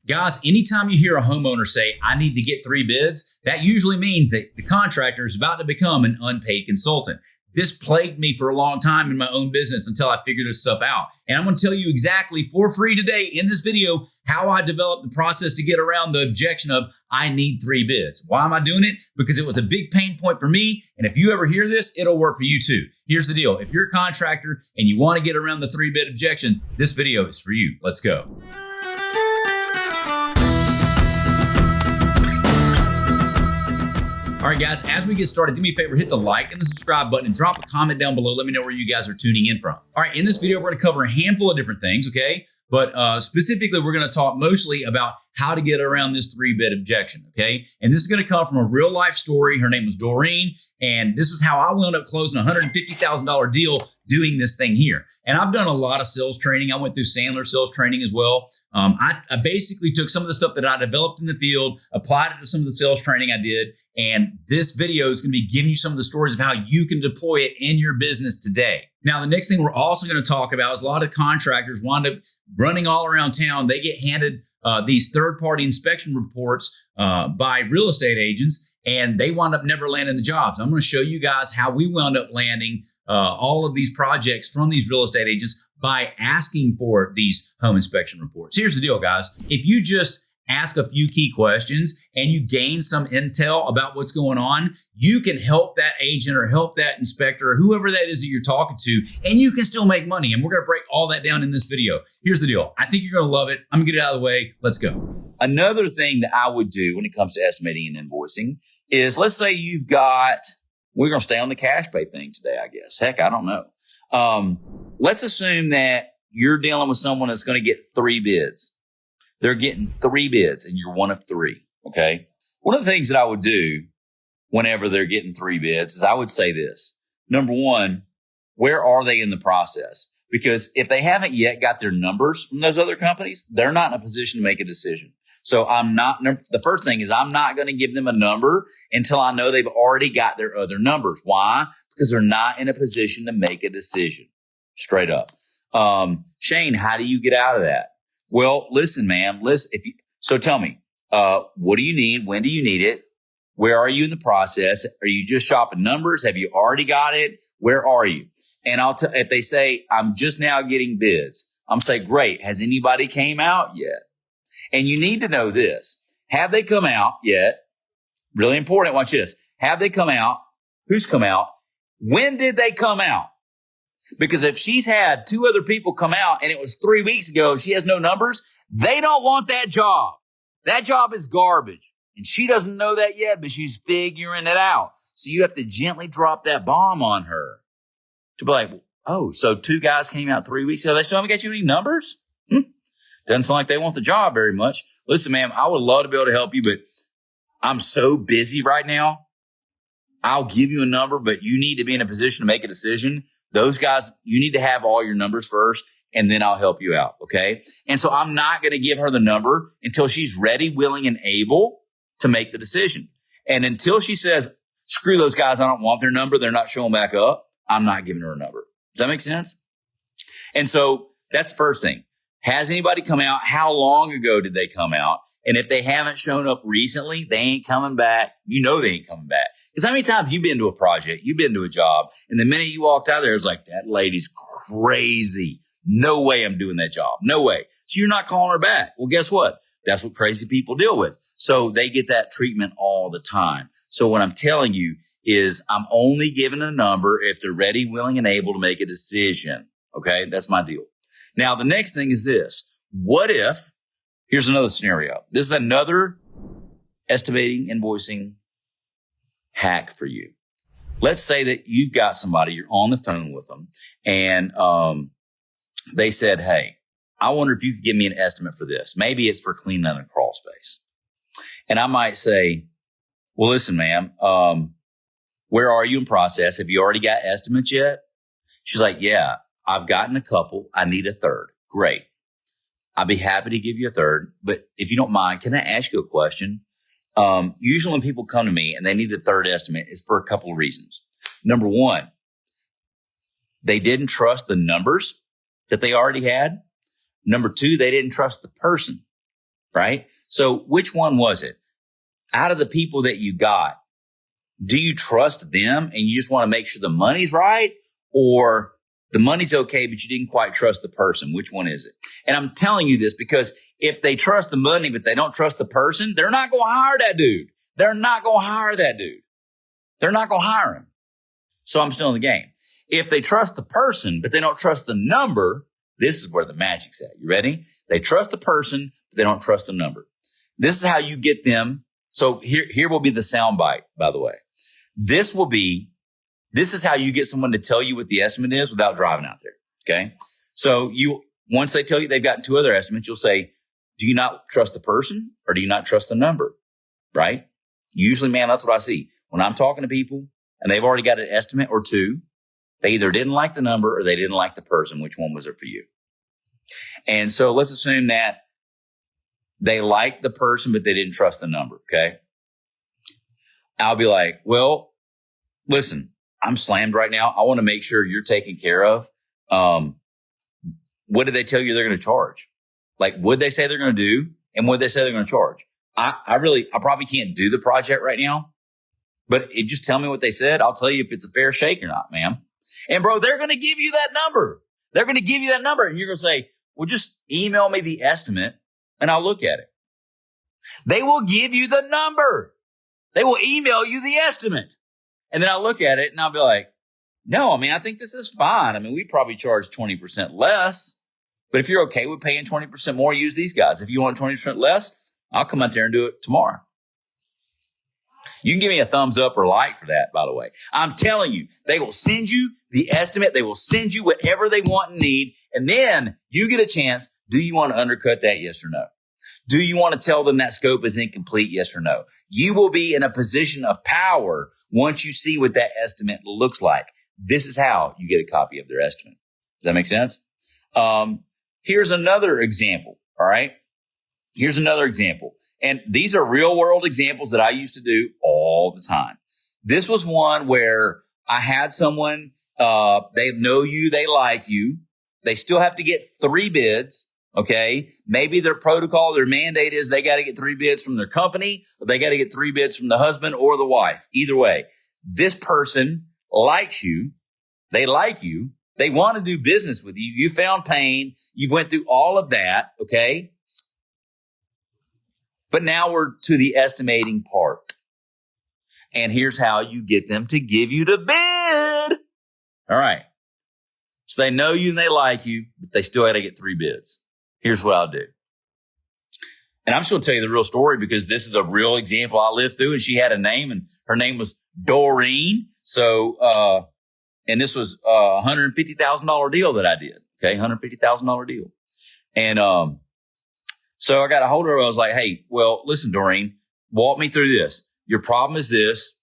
Guys, anytime you hear a homeowner say, I need to get 3 bids, that usually means that the contractor is about to become an unpaid consultant. This plagued me for a long time in my own business until I figured this stuff out. And I'm going to tell you exactly for free today in this video how I developed the process to get around the objection of I need 3 bids. Why am I doing it? Because it was a big pain point for me. And if you ever hear this, it'll work for you too. Here's the deal. If you're a contractor and you want to get around the 3 bid objection, this video is for you. Let's go. All right, guys, as we get started, do me a favor, hit the like and the subscribe button and drop a comment down below. Let me know where you guys are tuning in from. All right, in this video, we're going to cover a handful of different things, okay? But specifically, we're going to talk mostly about how to get around this 3 bid objection, okay? And this is going to come from a real life story. Her name was Doreen, and this is how I wound up closing a $150,000 deal doing this thing here. And I've done a lot of sales training. I went through Sandler sales training as well. I basically took some of the stuff that I developed in the field, applied it to some of the sales training I did, and this video is going to be giving you some of the stories of how you can deploy it in your business today. Now, the next thing we're also going to talk about is a lot of contractors wind up running all around town. They get handed these third-party inspection reports by real estate agents, and they wind up never landing the jobs. I'm going to show you guys how we wound up landing all of these projects from these real estate agents by asking for these home inspection reports. Here's the deal, guys. If you just ask a few key questions and you gain some intel about what's going on, you can help that agent or help that inspector or whoever that is that you're talking to, and you can still make money. And we're going to break all that down in this video. Here's the deal. I think you're going to love it. I'm going to get it out of the way. Let's go. Another thing that I would do when it comes to estimating and invoicing is, let's say you've got, we're going to stay on the cash pay thing today, I guess. Heck, I don't know. Let's assume that you're dealing with someone that's going to get 3 bids. They're getting 3 bids and you're one of 3. Okay. One of the things that I would do whenever they're getting 3 bids is I would say this. Number one, where are they in the process? Because if they haven't yet got their numbers from those other companies, they're not in a position to make a decision. So the first thing is I'm not going to give them a number until I know they've already got their other numbers. Why? Because they're not in a position to make a decision. Straight up. Shane, how do you get out of that? Well, listen, man, so tell me, what do you need? When do you need it? Where are you in the process? Are you just shopping numbers? Have you already got it? Where are you? And if they say, I'm just now getting bids, I'm saying, great. Has anybody came out yet? And you need to know this. Have they come out yet? Really important. Watch this. Have they come out? Who's come out? When did they come out? Because if she's had 2 other people come out and it was 3 weeks ago and she has no numbers, they don't want that job. That job is garbage. And she doesn't know that yet, but she's figuring it out. So you have to gently drop that bomb on her to be like, oh, so 2 guys came out 3 weeks ago. They still haven't got you any numbers? Doesn't sound like they want the job very much. Listen, ma'am, I would love to be able to help you, but I'm so busy right now. I'll give you a number, but you need to be in a position to make a decision. Those guys, you need to have all your numbers first, and then I'll help you out, okay? And so I'm not going to give her the number until she's ready, willing, and able to make the decision. And until she says, screw those guys, I don't want their number, they're not showing back up, I'm not giving her a number. Does that make sense? And so that's the first thing. Has anybody come out? How long ago did they come out? And if they haven't shown up recently, they ain't coming back. You know they ain't coming back. Because how many times you've been to a project, you've been to a job, and the minute you walked out there, it's like, that lady's crazy. No way I'm doing that job. No way. So you're not calling her back. Well, guess what? That's what crazy people deal with. So they get that treatment all the time. So what I'm telling you is I'm only giving a number if they're ready, willing, and able to make a decision. Okay? That's my deal. Now, the next thing is this. What if, here's another scenario. This is another estimating, invoicing hack for you. Let's say that you've got somebody, you're on the phone with them, and they said, hey, I wonder if you could give me an estimate for this. Maybe it's for cleaning out a crawl space. And I might say, well, listen, ma'am, where are you in process? Have you already got estimates yet? She's like, yeah, I've gotten a couple. I need a third. Great. I'd be happy to give you a third. But if you don't mind, can I ask you a question? Usually when people come to me and they need a third estimate, it's for a couple of reasons. Number one, they didn't trust the numbers that they already had. Number two, they didn't trust the person right? So which one was it? Out of the people that you got, do you trust them and you just want to make sure the money's right? Or the money's okay, but you didn't quite trust the person? Which one is it? And I'm telling you this because if they trust the money, but they don't trust the person, they're not going to hire that dude. They're not going to hire that dude. They're not going to hire him. So I'm still in the game. If they trust the person, but they don't trust the number, this is where the magic's at. You ready? They trust the person, but they don't trust the number. This is how you get them. So here will be the sound bite, by the way. This is how you get someone to tell you what the estimate is without driving out there. Okay. So once they tell you they've gotten two other estimates, you'll say, do you not trust the person or do you not trust the number? Right? Usually, man, that's what I see. When I'm talking to people and they've already got an estimate or two, they either didn't like the number or they didn't like the person. Which one was it for you? And so let's assume that they liked the person, but they didn't trust the number. Okay. I'll be like, well, listen, I'm slammed right now. I want to make sure you're taken care of. What did they tell you they're going to charge? Like, what they say they're going to do and what they say they're going to charge? I probably can't do the project right now, but just tell me what they said. I'll tell you if it's a fair shake or not, ma'am. And bro, they're going to give you that number. They're going to give you that number. And you're going to say, well, just email me the estimate and I'll look at it. They will give you the number. They will email you the estimate. And then I'll look at it and I'll be like, no, I mean, I think this is fine. I mean, we probably charge 20% less, but if you're okay with paying 20% more, use these guys. If you want 20% less, I'll come out there and do it tomorrow. You can give me a thumbs up or like for that, by the way. I'm telling you, they will send you the estimate. They will send you whatever they want and need. And then you get a chance. Do you want to undercut that? Yes or no? Do you want to tell them that scope is incomplete? Yes or no? You will be in a position of power once you see what that estimate looks like. This is how you get a copy of their estimate. Does that make sense? Here's another example. All right. Here's another example. And these are real world examples that I used to do all the time. This was one where I had someone, they know you, they like you. They still have to get 3 bids. Okay. Maybe their protocol, their mandate is they got to get 3 bids from their company, or they got to get 3 bids from the husband or the wife. Either way, this person likes you. They like you. They want to do business with you. You found pain. You went through all of that. Okay. But now we're to the estimating part. And here's how you get them to give you the bid. All right. So they know you and they like you, but they still got to get 3 bids. Here's what I'll do. And I'm just going to tell you the real story because this is a real example I lived through. And she had a name and her name was Doreen. So, and this was a $150,000 deal that I did. Okay. $150,000 deal. And, so I got a hold of her. I was like, hey, well, listen, Doreen, walk me through this. Your problem is this.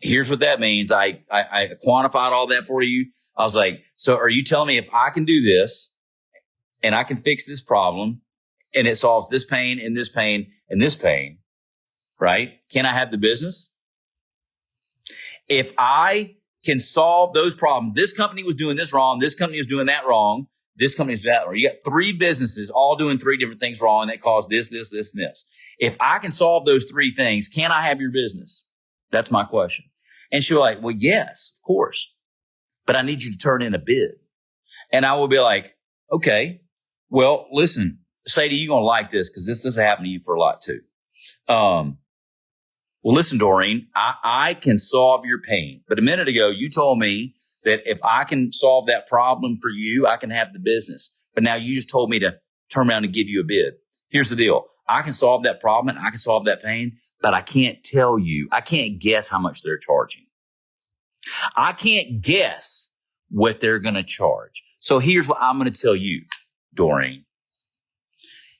Here's what that means. I quantified all that for you. I was like, so are you telling me if I can do this and I can fix this problem and it solves this pain and this pain and this pain, right? Can I have the business? If I can solve those problems, this company was doing this wrong. This company was doing that wrong. This company is that, or you got 3 businesses all doing 3 different things wrong that cause this, this, this, and this. If I can solve those 3 things, can I have your business? That's my question. And she'll like, well, yes, of course, but I need you to turn in a bid. And I will be like, okay, well, listen, Sadie, you're going to like this because this doesn't happen to you for a lot too. Well, listen, Doreen, I can solve your pain. But a minute ago, you told me that if I can solve that problem for you, I can have the business. But now you just told me to turn around and give you a bid. Here's the deal. I can solve that problem and I can solve that pain, but I can't tell you. I can't guess how much they're charging. I can't guess what they're going to charge. So here's what I'm going to tell you, Doreen.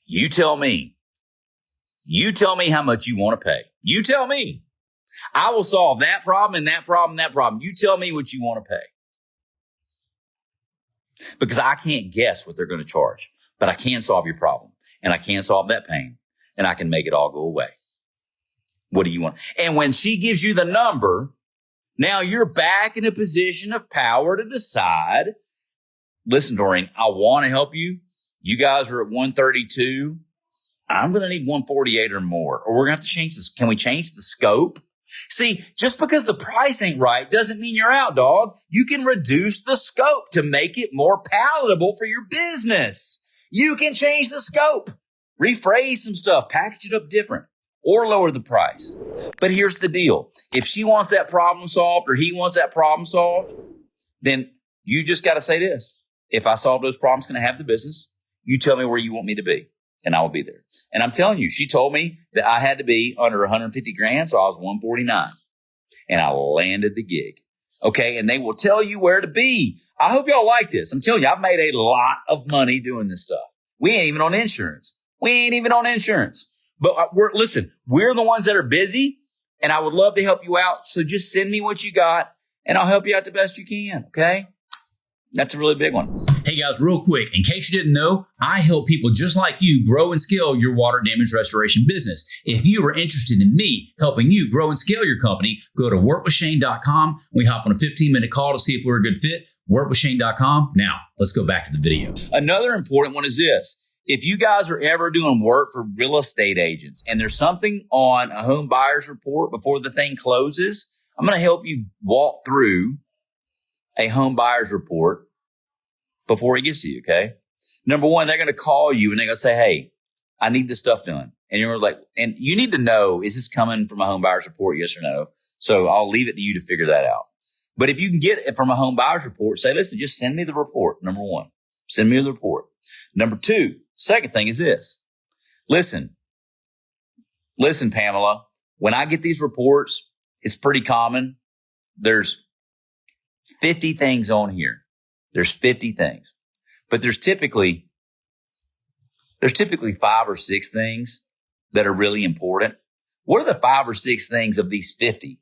You tell me how much you want to pay. You tell me. I will solve that problem and that problem and that problem. You tell me what you want to pay. Because I can't guess what they're going to charge, but I can solve your problem and I can solve that pain and I can make it all go away. What do you want? And when she gives you the number, now you're back in a position of power to decide, listen, Doreen, I want to help you. You guys are at 132. I'm going to need 148 or more, or we're going to have to change this. Can we change the scope? See, just because the price ain't right doesn't mean you're out, dog. You can reduce the scope to make it more palatable for your business. You can change the scope, rephrase some stuff, package it up different, or lower the price. But here's the deal. If she wants that problem solved or he wants that problem solved, then you just got to say this. If I solve those problems, can I have the business? You tell me where you want me to be, and I will be there. And I'm telling you, she told me that I had to be under 150 grand, so I was 149. And I landed the gig. Okay, and they will tell you where to be. I hope y'all like this. I'm telling you, I've made a lot of money doing this stuff. We ain't even on insurance. But we're the ones that are busy, and I would love to help you out. So just send me what you got, and I'll help you out the best you can, okay? That's a really big one. Hey guys, real quick, in case you didn't know, I help people just like you grow and scale your water damage restoration business. If you are interested in me helping you grow and scale your company, go to workwithshane.com. We hop on a 15-minute call to see if we're a good fit. Workwithshane.com. Now, let's go back to the video. Another important one is this. If you guys are ever doing work for real estate agents and there's something on a home buyer's report before the thing closes, I'm going to help you walk through a home buyer's report before he gets to you, okay? Number one, they're going to call you and they're going to say, hey, I need this stuff done. And you're like, and you need to know, is this coming from a home buyer's report, yes or no? So I'll leave it to you to figure that out. But if you can get it from a home buyer's report, say, listen, just send me the report. Number one, send me the report. Number two, second thing is this. Listen, Pamela, when I get these reports, it's pretty common. There's 50 things on here. There's 50 things, but there's typically 5 or 6 things that are really important. What are the 5 or 6 things of these 50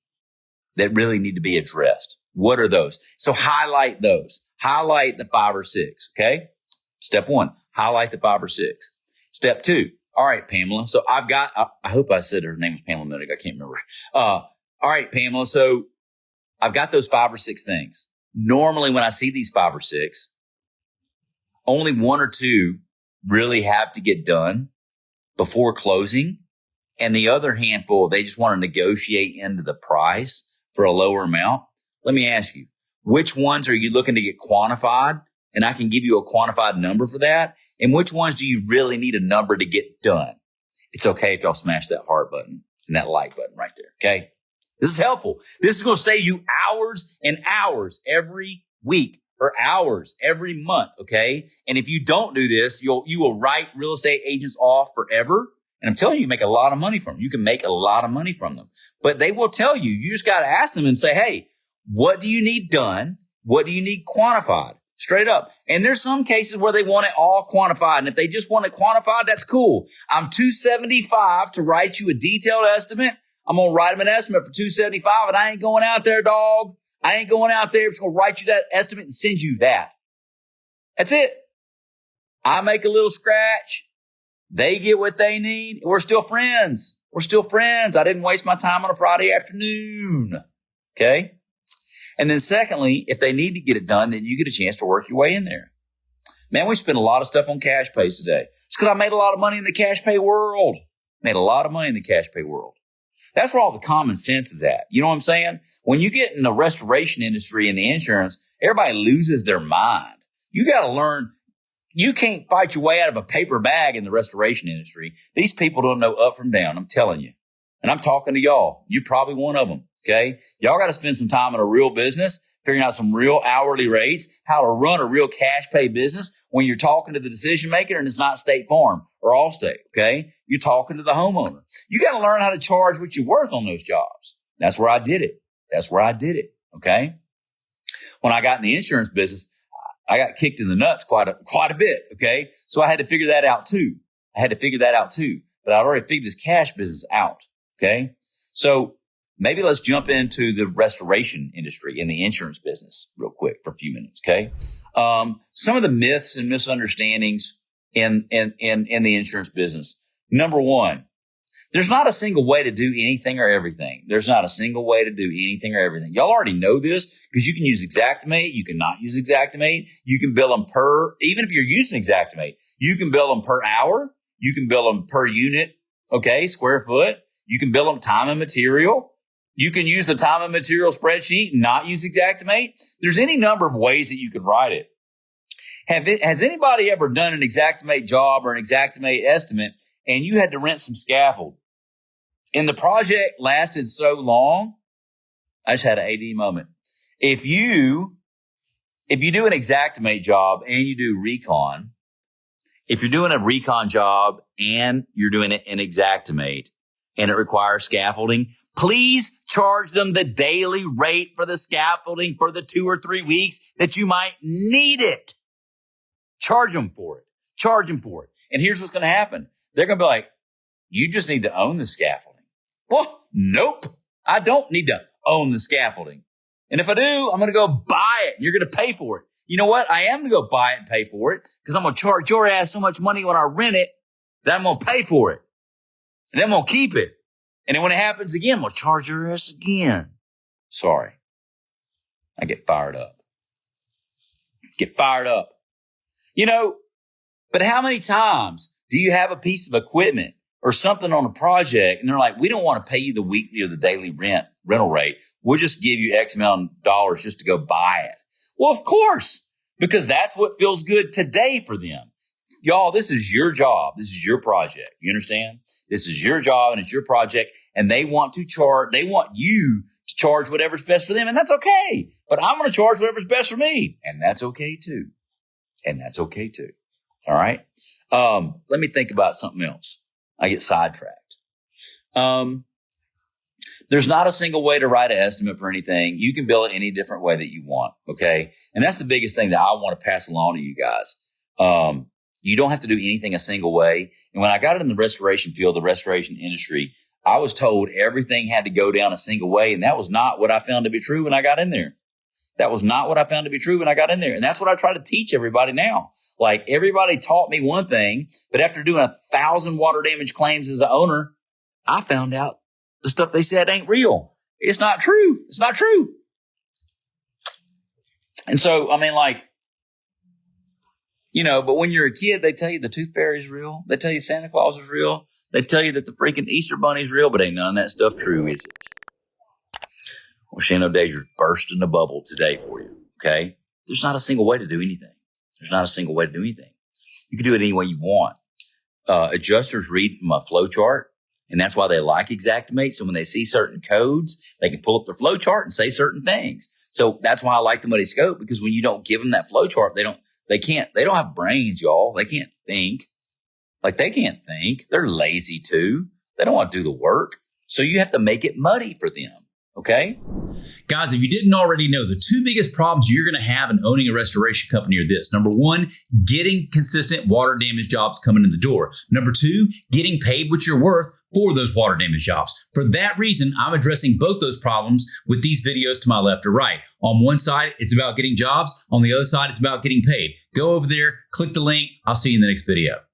that really need to be addressed? What are those? So highlight those. Highlight the 5 or 6. Okay. Step 1, highlight the 5 or 6. Step 2. All right, Pamela. So I hope I said her name was Pamela Minnick. I can't remember. All right, Pamela. So I've got those 5 or 6 things. Normally when I see these 5 or 6, only 1 or 2 really have to get done before closing. And the other handful, they just want to negotiate into the price for a lower amount. Let me ask you, which ones are you looking to get quantified? And I can give you a quantified number for that. And which ones do you really need a number to get done? It's okay if y'all smash that heart button and that like button right there. Okay. This is helpful. This is going to save you hours and hours every week or hours every month. Okay. And if you don't do this, you will write real estate agents off forever. And I'm telling you, you make a lot of money from them. You can make a lot of money from them, but they will tell you, you just got to ask them and say, hey, what do you need done? What do you need quantified? Straight up. And there's some cases where they want it all quantified. And if they just want it quantified, that's cool. I'm $275 to write you a detailed estimate. I'm going to write them an estimate for $275 and I ain't going out there, dog. I ain't going out there. I'm just going to write you that estimate and send you that. That's it. I make a little scratch. They get what they need. We're still friends. I didn't waste my time on a Friday afternoon. Okay. And then secondly, if they need to get it done, then you get a chance to work your way in there. Man, we spend a lot of stuff on cash pays today. It's because I made a lot of money in the cash pay world. That's where all the common sense is at. You know what I'm saying? When you get in the restoration industry and the insurance, everybody loses their mind. You got to learn. You can't fight your way out of a paper bag in the restoration industry. These people don't know up from down. I'm telling you. And I'm talking to y'all. You're probably one of them. Okay. Y'all got to spend some time in a real business, figuring out some real hourly rates, how to run a real cash pay business when you're talking to the decision maker and it's not State Farm or Allstate. Okay. You're talking to the homeowner. You got to learn how to charge what you're worth on those jobs. That's where I did it. Okay. When I got in the insurance business, I got kicked in the nuts quite a bit. Okay. So I had to figure that out too. But I'd already figured this cash business out. Okay. So maybe let's jump into the restoration industry in the insurance business real quick for a few minutes. Okay. Some of the myths and misunderstandings in the insurance business. Number one, there's not a single way to do anything or everything. Y'all already know this because you can use Xactimate. You cannot use Xactimate. You can bill them even if you're using Xactimate, you can bill them per hour. You can bill them per unit, okay, square foot. You can bill them time and material. You can use the time and material spreadsheet and not use xactimate. There's any number of ways that you could write it. Has anybody ever done an xactimate job or an xactimate estimate and you had to rent some scaffold? And the project lasted so long, I just had an AD moment. If you do an xactimate job and you do recon, if you're doing a recon job and you're doing it in xactimate and it requires scaffolding, please charge them the daily rate for the scaffolding for the 2 or 3 weeks that you might need it. Charge them for it. Charge them for it. And here's what's going to happen. They're going to be like, you just need to own the scaffolding. Well, nope. I don't need to own the scaffolding. And if I do, I'm going to go buy it. And you're going to pay for it. You know what? I am going to go buy it and pay for it because I'm going to charge your ass so much money when I rent it that I'm going to pay for it. And then I'm going to keep it. And then when it happens again, I'm going to charge your ass again. Sorry. I get fired up. Get fired up. You know, but how many times do you have a piece of equipment or something on a project and they're like, we don't want to pay you the weekly or the daily rental rate. We'll just give you X amount of dollars just to go buy it. Well, of course, because that's what feels good today for them. Y'all, this is your job. This is your project. You understand? This is your job and it's your project. And they want you to charge whatever's best for them. And that's okay. But I'm going to charge whatever's best for me. And that's okay too. And that's okay too. All right. Let me think about something else. I get sidetracked. There's not a single way to write an estimate for anything. You can bill it any different way that you want. Okay. And that's the biggest thing that I want to pass along to you guys. You don't have to do anything a single way. And when I got in the restoration field, the restoration industry, I was told everything had to go down a single way. And that was not what I found to be true when I got in there. That was not what I found to be true when I got in there. And that's what I try to teach everybody now. Like everybody taught me one thing, but after doing 1,000 water damage claims as an owner, I found out the stuff they said ain't real. It's not true. It's not true. And so, I mean, like, you know, but when you're a kid, they tell you the tooth fairy is real. They tell you Santa Claus is real. They tell you that the freaking Easter bunny is real, but ain't none of that stuff true, is it? Well, Shano Dazier's bursting the bubble today for you, okay? There's not a single way to do anything. There's not a single way to do anything. You can do it any way you want. Adjusters read from a flow chart, and that's why they like xactimate. So when they see certain codes, they can pull up their flow chart and say certain things. So that's why I like the Muddy Scope, because when you don't give them that flow chart, they don't have brains, y'all. They can't think. Like, they can't think. They're lazy too. They don't want to do the work. So you have to make it muddy for them. Okay. Guys, if you didn't already know, the 2 biggest problems you're going to have in owning a restoration company are this. Number 1, getting consistent water damage jobs coming in the door. Number 2, getting paid what you're worth for those water damage jobs. For that reason, I'm addressing both those problems with these videos to my left or right. On one side, it's about getting jobs. On the other side, it's about getting paid. Go over there, click the link. I'll see you in the next video.